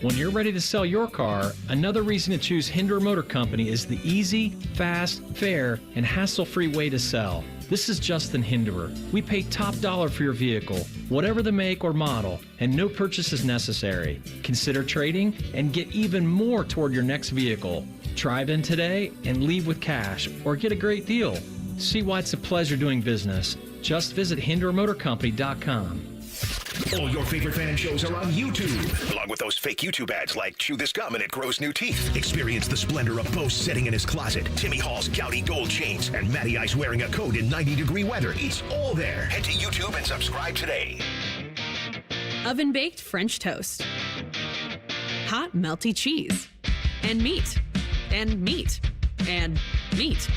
When you're ready to sell your car, another reason to choose Hinderer Motor Company is the easy, fast, fair, and hassle-free way to sell. This is Justin Hinderer. We pay top dollar for your vehicle, whatever the make or model, and no purchase is necessary. Consider trading and get even more toward your next vehicle. Drive in today and leave with cash or get a great deal. See why it's a pleasure doing business. Just visit HindererMotorCompany.com. All your favorite fan shows are on YouTube, along with those fake YouTube ads like Chew This Gum and It Grows New Teeth. Experience the splendor of Bo sitting in his closet, Timmy Hall's gouty gold chains, and Matty Ice wearing a coat in 90-degree weather. It's all there. Head to YouTube and subscribe today. Oven-baked French toast. Hot, melty cheese. And meat. And meat. And meat.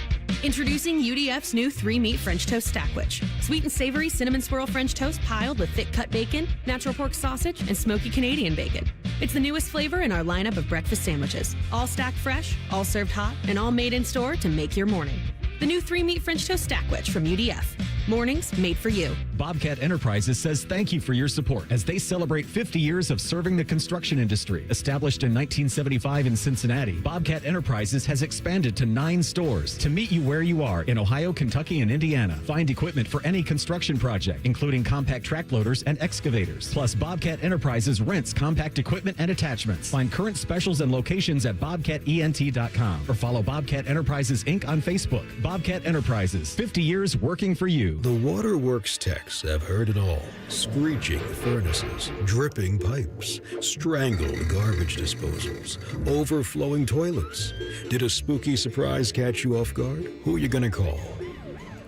Introducing UDF's new 3-meat French toast stackwich. Sweet and savory cinnamon swirl French toast piled with thick cut bacon, natural pork sausage, and smoky Canadian bacon. It's the newest flavor in our lineup of breakfast sandwiches. All stacked fresh, all served hot, and all made in store to make your morning. The new 3-meat French toast stackwich from UDF. Mornings made for you. Bobcat Enterprises says thank you for your support as they celebrate 50 years of serving the construction industry. Established in 1975 in Cincinnati, Bobcat Enterprises has expanded to 9 stores to meet you where you are in Ohio, Kentucky, and Indiana. Find equipment for any construction project, including compact track loaders and excavators. Plus, Bobcat Enterprises rents compact equipment and attachments. Find current specials and locations at bobcatent.com or follow Bobcat Enterprises Inc. on Facebook. Bobcat Enterprises, 50 years working for you. The waterworks techs have heard it all. Screeching furnaces, dripping pipes, strangled garbage disposals, overflowing toilets. Did a spooky surprise catch you off guard? Who are you going to call?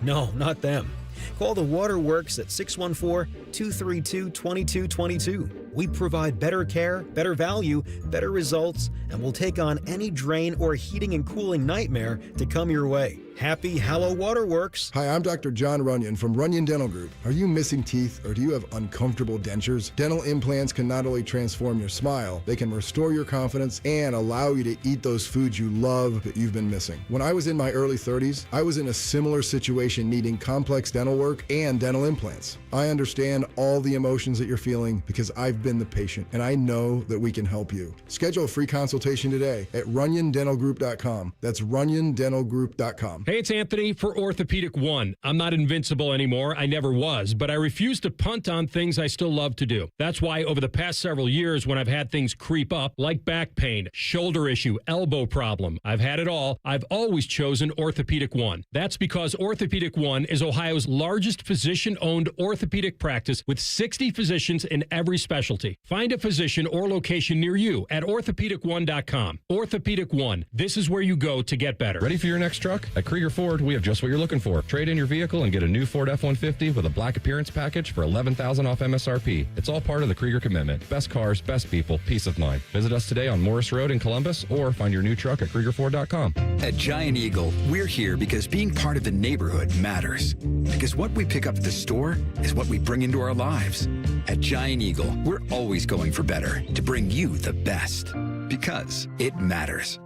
No, not them. Call the Waterworks at 614-232-2222. We provide better care, better value, better results, and we'll take on any drain or heating and cooling nightmare to come your way. Happy Hallow Waterworks. Hi, I'm Dr. John Runyon from Runyon Dental Group. Are you missing teeth or do you have uncomfortable dentures? Dental implants can not only transform your smile, they can restore your confidence and allow you to eat those foods you love that you've been missing. When I was in my early 30s, I was in a similar situation needing complex dental work and dental implants. I understand all the emotions that you're feeling because I've been the patient and I know that we can help you. Schedule a free consultation today at RunyonDentalGroup.com. That's RunyonDentalGroup.com. Hey, it's Anthony for Orthopedic One. I'm not invincible anymore. I never was, but I refuse to punt on things I still love to do. That's why over the past several years, when I've had things creep up, like back pain, shoulder issue, elbow problem, I've had it all, I've always chosen Orthopedic One. That's because Orthopedic One is Ohio's largest physician-owned orthopedic practice with 60 physicians in every specialty. Find a physician or location near you at orthopedic1.com. Orthopedic One. This is where you go to get better. Ready for your next truck? At Krieger Ford, we have just what you're looking for. Trade in your vehicle and get a new Ford F-150 with a black appearance package for $11,000 off MSRP. It's all part of the Krieger commitment. Best cars, best people, peace of mind. Visit us today on Morris Road in Columbus or find your new truck at KriegerFord.com. At Giant Eagle, we're here because being part of the neighborhood matters. Because what we pick up at the store is what we bring into our lives. At Giant Eagle, we're always going for better to bring you the best. Because it matters.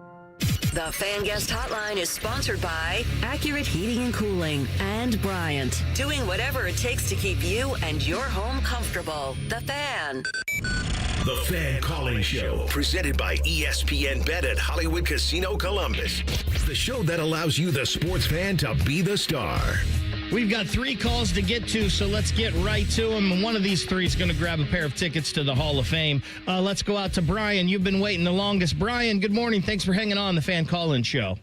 The Fan Guest Hotline is sponsored by Accurate Heating and Cooling and Bryant. Doing whatever it takes to keep you and your home comfortable. The Fan. The Fan Calling Show, presented by ESPN Bet at Hollywood Casino Columbus. The show that allows you, the sports fan, to be the star. We've got 3 calls to get to, so let's get right to them. And one of these 3 is going to grab a pair of tickets to the Hall of Fame. Let's go out to Brian. You've been waiting the longest. Brian, good morning. Thanks for hanging on the Fan Call-In Show.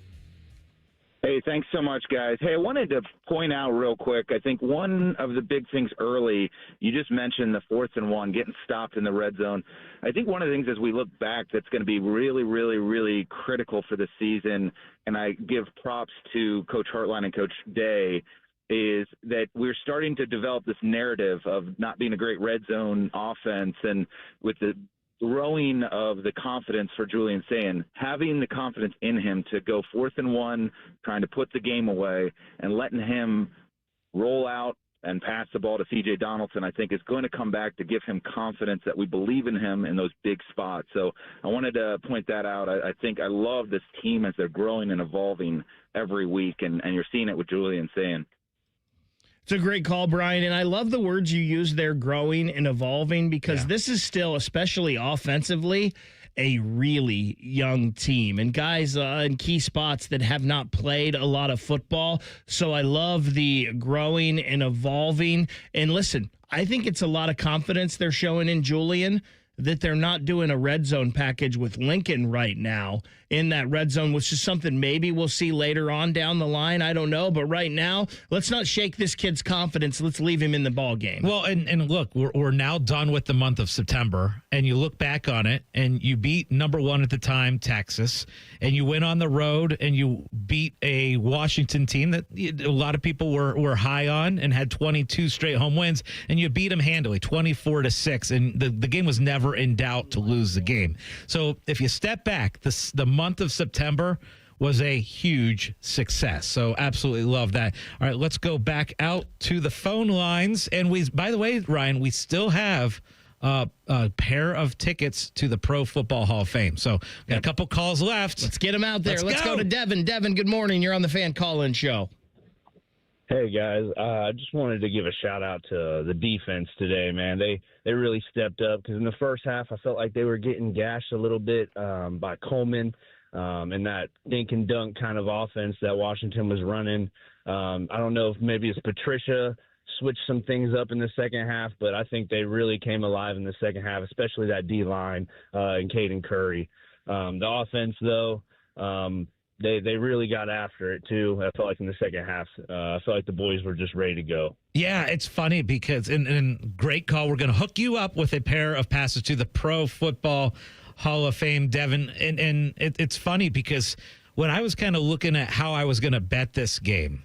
Hey, thanks so much, guys. Hey, I wanted to point out real quick, I think one of the big things early, you just mentioned the 4th and 1, getting stopped in the red zone. I think one of the things as we look back that's going to be really, really, really critical for the season, and I give props to Coach Hartline and Coach Day, is that we're starting to develop this narrative of not being a great red zone offense, and with the growing of the confidence for Julian Sayin, having the confidence in him to go 4th and 1, trying to put the game away, and letting him roll out and pass the ball to C.J. Donaldson, I think is going to come back to give him confidence that we believe in him in those big spots. So I wanted to point that out. I think I love this team as they're growing and evolving every week, and you're seeing it with Julian Sayin. It's a great call, Brian, and I love the words you use there, growing and evolving, because this is still, especially offensively, a really young team and guys in key spots that have not played a lot of football. So I love the growing and evolving. And listen, I think it's a lot of confidence they're showing in Julian that they're not doing a red zone package with Lincoln right now in that red zone, which is something maybe we'll see later on down the line. I don't know. But right now, let's not shake this kid's confidence. Let's leave him in the ball game. Well, and look, we're now done with the month of September, and you look back on it, and you beat number 1 at the time, Texas, and you went on the road, and you beat a Washington team that a lot of people were high on and had 22 straight home wins, and you beat them handily, 24-6, and the game was never in doubt to lose the game. So if you step back, the month of September was a huge success. So absolutely love that. All right, let's go back out to the phone lines. And by the way, Ryan, we still have a pair of tickets to the Pro Football Hall of Fame. So we got a couple calls left. Let's get them out there. Let's go to Devin. Devin, good morning. You're on the Fan Call-In Show. Hey, guys. I just wanted to give a shout-out to the defense today, man. They really stepped up because in the first half, I felt like they were getting gashed a little bit by Coleman and that dink and dunk kind of offense that Washington was running. I don't know if maybe it's Patricia switched some things up in the second half, but I think they really came alive in the second half, especially that D-line and Caden Curry. The offense, though, They really got after it, too. I felt like in the second half, I felt like the boys were just ready to go. Yeah, it's funny because, and great call, we're going to hook you up with a pair of passes to the Pro Football Hall of Fame, Devin. And it's funny because when I was kind of looking at how I was going to bet this game,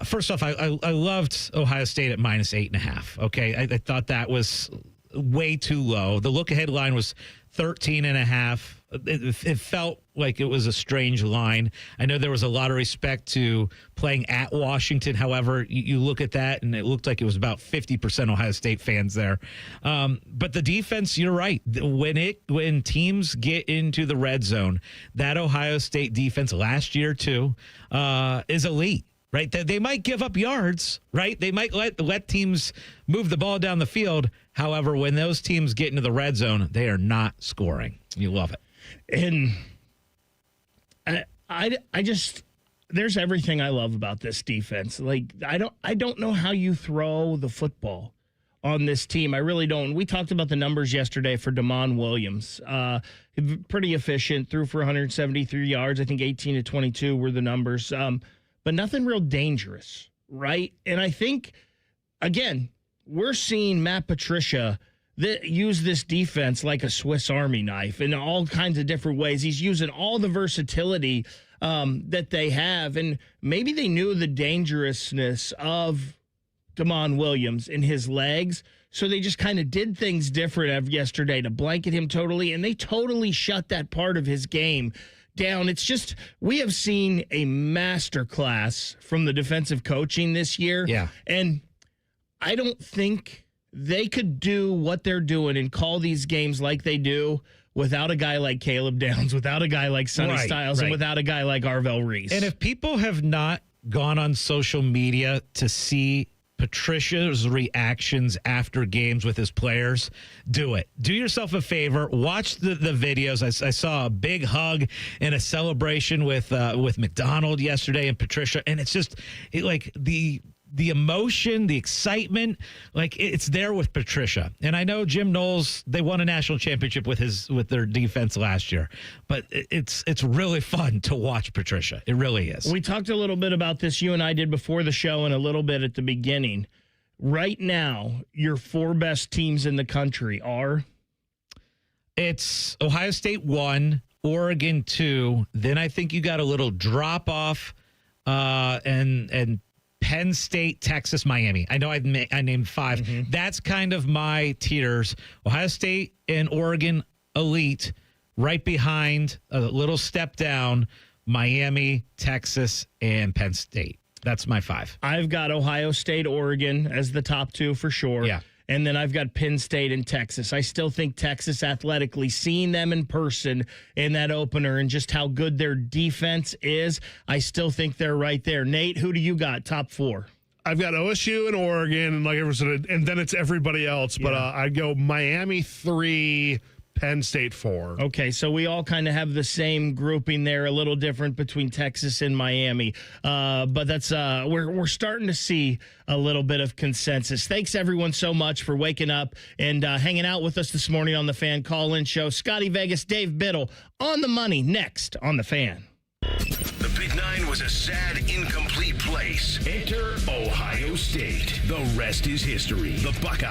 first off, I loved Ohio State at -8.5. Okay, I thought that was way too low. The look-ahead line was 13.5. It felt like it was a strange line. I know there was a lot of respect to playing at Washington. However, you look at that, and it looked like it was about 50% Ohio State fans there. But the defense, you're right. When teams get into the red zone, that Ohio State defense last year too is elite. Right, they might give up yards. Right, they might let teams move the ball down the field. However, when those teams get into the red zone, they are not scoring. You love it. And I just, there's everything I love about this defense. Like I don't know how you throw the football on this team. I really don't. We talked about the numbers yesterday for Damon Williams. Pretty efficient, threw for 173 yards. I think 18 to 22 were the numbers. But nothing real dangerous, right? And I think, again, we're seeing Matt Patricia use this defense like a Swiss Army knife in all kinds of different ways. He's using all the versatility that they have, and maybe they knew the dangerousness of Damon Williams in his legs, so they just kind of did things different yesterday to blanket him totally, and they totally shut that part of his game down. It's just, we have seen a masterclass from the defensive coaching this year. Yeah. And I don't think they could do what they're doing and call these games like they do without a guy like Caleb Downs, without a guy like Sonny Styles, and without a guy like Arvell Reese. And if people have not gone on social media to see Patricia's reactions after games with his players, do it. Do yourself a favor. Watch the videos. I saw a big hug and a celebration with McDonald yesterday and Patricia, and it's just like the the emotion, the excitement, like it's there with Patricia. And I know Jim Knowles, they won a national championship with their defense last year, but it's really fun to watch Patricia. It really is. We talked a little bit about this, you and I did before the show and a little bit at the beginning. Right now, your 4 best teams in the country are? It's Ohio State 1, Oregon 2. Then I think you got a little drop off, and Penn State, Texas, Miami. I know I named 5. Mm-hmm. That's kind of my teeters. Ohio State and Oregon, elite. Right behind, a little step down, Miami, Texas, and Penn State. That's my 5. I've got Ohio State, Oregon as the top 2 for sure. Yeah. And then I've got Penn State and Texas. I still think Texas athletically, seeing them in person in that opener and just how good their defense is, I still think they're right there. Nate, who do you got top 4? I've got OSU and Oregon, and like everyone said, and then it's everybody else. But I'd go Miami 3, Penn State 4. Okay, so we all kind of have the same grouping there, a little different between Texas and Miami. But that's we're starting to see a little bit of consensus. Thanks, everyone, so much for waking up and hanging out with us this morning on the Fan Call-In Show. Scotty Vegas, Dave Biddle, on the money, next on the Fan. The Big 9 was a sad, incomplete place. Enter Ohio State. The rest is history. The Buckeyes